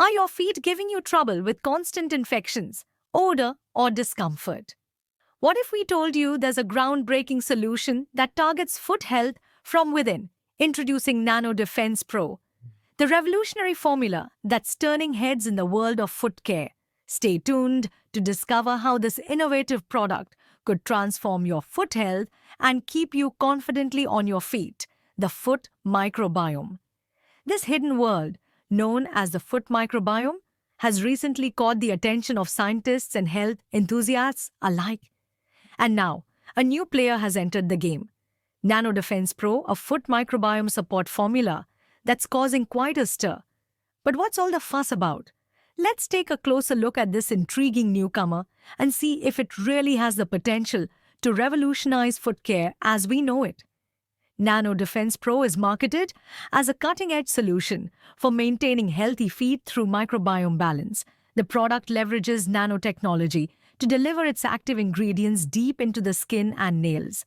Are your feet giving you trouble with constant infections, odor, or discomfort? What if we told you there's a groundbreaking solution that targets foot health from within? Introducing Nano Defense Pro, the revolutionary formula that's turning heads in the world of foot care. Stay tuned to discover how this innovative product could transform your foot health and keep you confidently on your feet. The foot microbiome. This hidden world, known as the foot microbiome, has recently caught the attention of scientists and health enthusiasts alike. And now, a new player has entered the game. Nano Defense Pro, a foot microbiome support formula that's causing quite a stir. But what's all the fuss about? Let's take a closer look at this intriguing newcomer and see if it really has the potential to revolutionize foot care as we know it. Nano Defense Pro is marketed as a cutting-edge solution for maintaining healthy feet through microbiome balance. The product leverages nanotechnology to deliver its active ingredients deep into the skin and nails.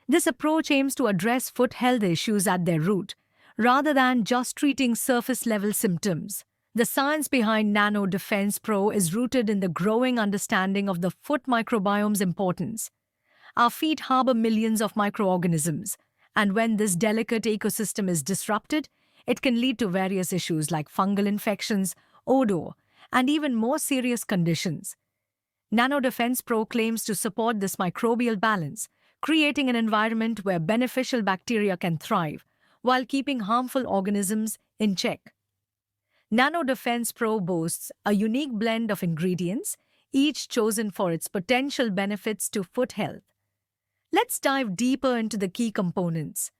This approach aims to address foot health issues at their root, rather than just treating surface-level symptoms. The science behind Nano Defense Pro is rooted in the growing understanding of the foot microbiome's importance. Our feet harbor millions of microorganisms, and when this delicate ecosystem is disrupted, it can lead to various issues like fungal infections, odor, and even more serious conditions. Nano Defense Pro claims to support this microbial balance, creating an environment where beneficial bacteria can thrive while keeping harmful organisms in check. Nano Defense Pro boasts a unique blend of ingredients, each chosen for its potential benefits to foot health. Let's dive deeper into the key components.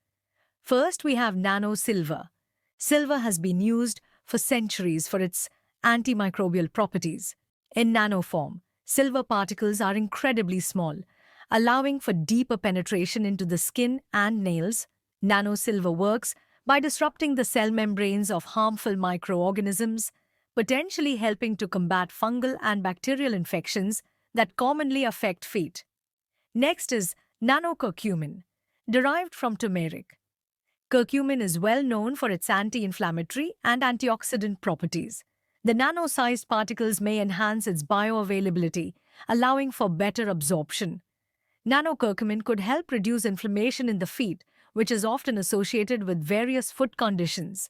First, we have Nano Silver. Silver has been used for centuries for its antimicrobial properties. In nano form, silver particles are incredibly small, allowing for deeper penetration into the skin and nails. Nano Silver works by disrupting the cell membranes of harmful microorganisms, potentially helping to combat fungal and bacterial infections that commonly affect feet. Next is Nano Curcumin, derived from turmeric. Curcumin is well known for its anti-inflammatory and antioxidant properties. The nano-sized particles may enhance its bioavailability, allowing for better absorption. Nanocurcumin could help reduce inflammation in the feet, which is often associated with various foot conditions.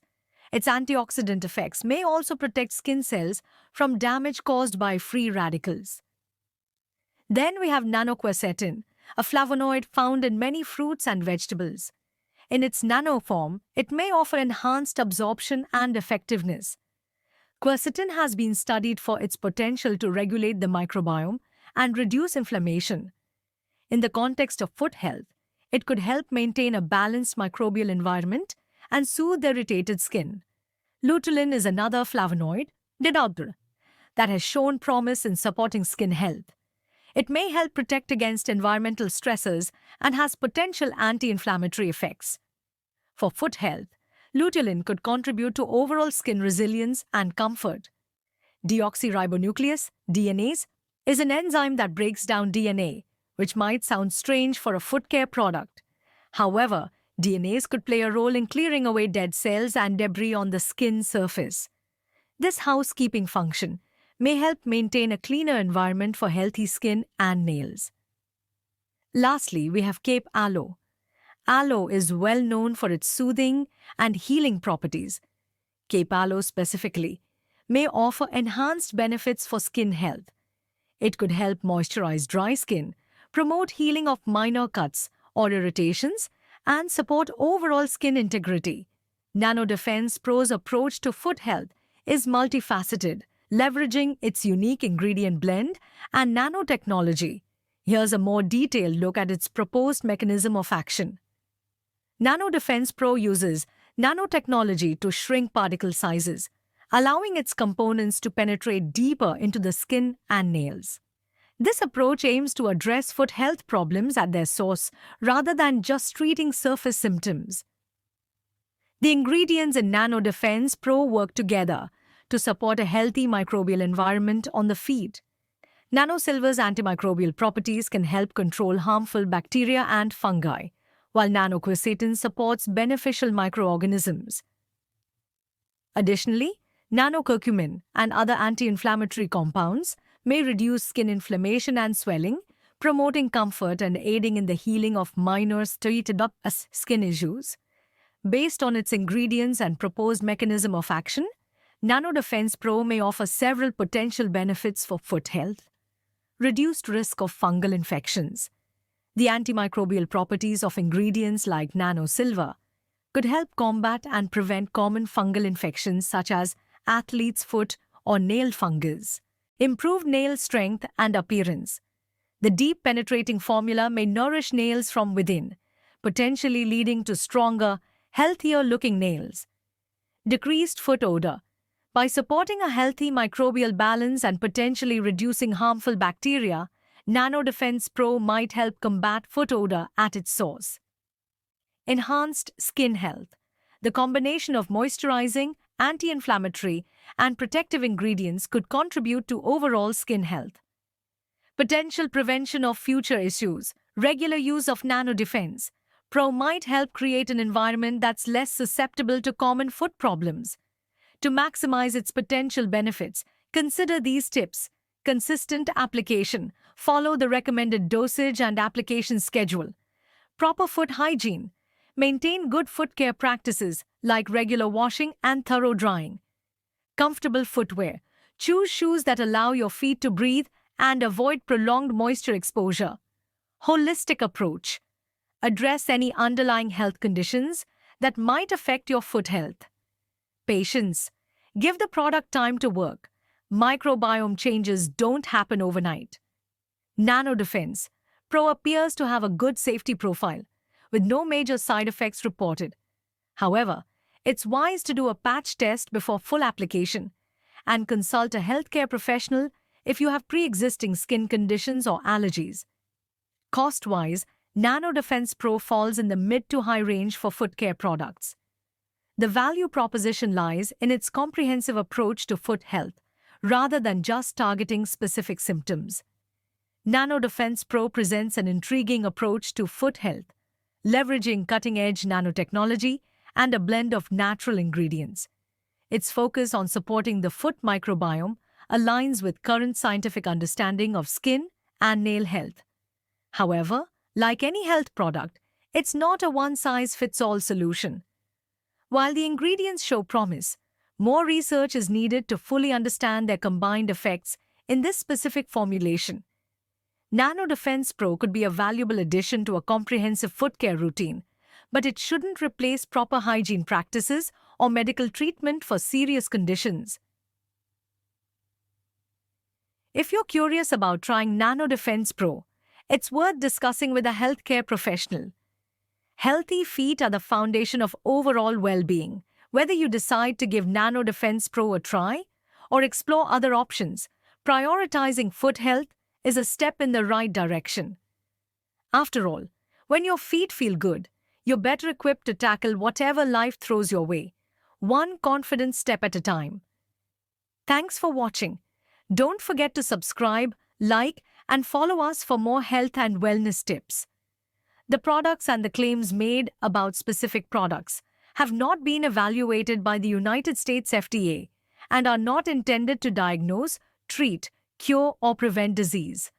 Its antioxidant effects may also protect skin cells from damage caused by free radicals. Then we have nanoquercetin, a flavonoid found in many fruits and vegetables. In its nano form, it may offer enhanced absorption and effectiveness. Quercetin has been studied for its potential to regulate the microbiome and reduce inflammation. In the context of foot health, it could help maintain a balanced microbial environment and soothe irritated skin. Luteolin is another flavonoid, that has shown promise in supporting skin health. It may help protect against environmental stressors and has potential anti-inflammatory effects. For foot health, luteolin could contribute to overall skin resilience and comfort. Deoxyribonuclease, DNase, is an enzyme that breaks down DNA, which might sound strange for a foot care product. However, DNase could play a role in clearing away dead cells and debris on the skin surface. This housekeeping function may help maintain a cleaner environment for healthy skin and nails. Lastly, we have Cape Aloe. Aloe is well known for its soothing and healing properties. Cape aloe specifically may offer enhanced benefits for skin health. It could help moisturize dry skin, promote healing of minor cuts or irritations, and support overall skin integrity. Nano Defense Pro's approach to foot health is multifaceted, leveraging its unique ingredient blend and nanotechnology. Here's a more detailed look at its proposed mechanism of action. Nano Defense Pro uses nanotechnology to shrink particle sizes, allowing its components to penetrate deeper into the skin and nails. This approach aims to address foot health problems at their source rather than just treating surface symptoms. The ingredients in Nano Defense Pro work together to support a healthy microbial environment on the feet. NanoSilver's antimicrobial properties can help control harmful bacteria and fungi, while nanoquercetin supports beneficial microorganisms. Additionally, nanocurcumin and other anti-inflammatory compounds may reduce skin inflammation and swelling, promoting comfort and aiding in the healing of minor steatoid skin issues. Based on its ingredients and proposed mechanism of action, NanoDefense Pro may offer several potential benefits for foot health. Reduced risk of fungal infections. The antimicrobial properties of ingredients like nanosilver could help combat and prevent common fungal infections such as athlete's foot or nail fungus. Improved nail strength and appearance. The deep penetrating formula may nourish nails from within, potentially leading to stronger, healthier-looking nails. Decreased foot odor. By supporting a healthy microbial balance and potentially reducing harmful bacteria, NanoDefense Pro might help combat foot odor at its source. Enhanced skin health. The combination of moisturizing, anti-inflammatory, and protective ingredients could contribute to overall skin health. Potential prevention of future issues. Regular use of NanoDefense Pro might help create an environment that's less susceptible to common foot problems. To maximize its potential benefits, consider these tips. Consistent application. Follow the recommended dosage and application schedule. Proper foot hygiene. Maintain good foot care practices like regular washing and thorough drying. Comfortable footwear. Choose shoes that allow your feet to breathe and avoid prolonged moisture exposure. Holistic approach. Address any underlying health conditions that might affect your foot health. Patience. Give the product time to work. Microbiome changes don't happen overnight. NanoDefense Pro appears to have a good safety profile, with no major side effects reported. However, it's wise to do a patch test before full application and consult a healthcare professional if you have pre-existing skin conditions or allergies. Cost-wise, NanoDefense Pro falls in the mid to high range for foot care products. The value proposition lies in its comprehensive approach to foot health, rather than just targeting specific symptoms. NanoDefense Pro presents an intriguing approach to foot health, leveraging cutting-edge nanotechnology and a blend of natural ingredients. Its focus on supporting the foot microbiome aligns with current scientific understanding of skin and nail health. However, like any health product, it's not a one-size-fits-all solution. While the ingredients show promise, more research is needed to fully understand their combined effects in this specific formulation. NanoDefense Pro could be a valuable addition to a comprehensive foot care routine, but it shouldn't replace proper hygiene practices or medical treatment for serious conditions. If you're curious about trying NanoDefense Pro, it's worth discussing with a healthcare professional. Healthy feet are the foundation of overall well-being. Whether you decide to give NanoDefense Pro a try or explore other options, prioritizing foot health is a step in the right direction. After all, when your feet feel good, you're better equipped to tackle whatever life throws your way, one confident step at a time. Thanks for watching. Don't forget to subscribe, like, and follow us for more health and wellness tips. The products and the claims made about specific products have not been evaluated by the United States FDA and are not intended to diagnose, treat, cure, or prevent disease.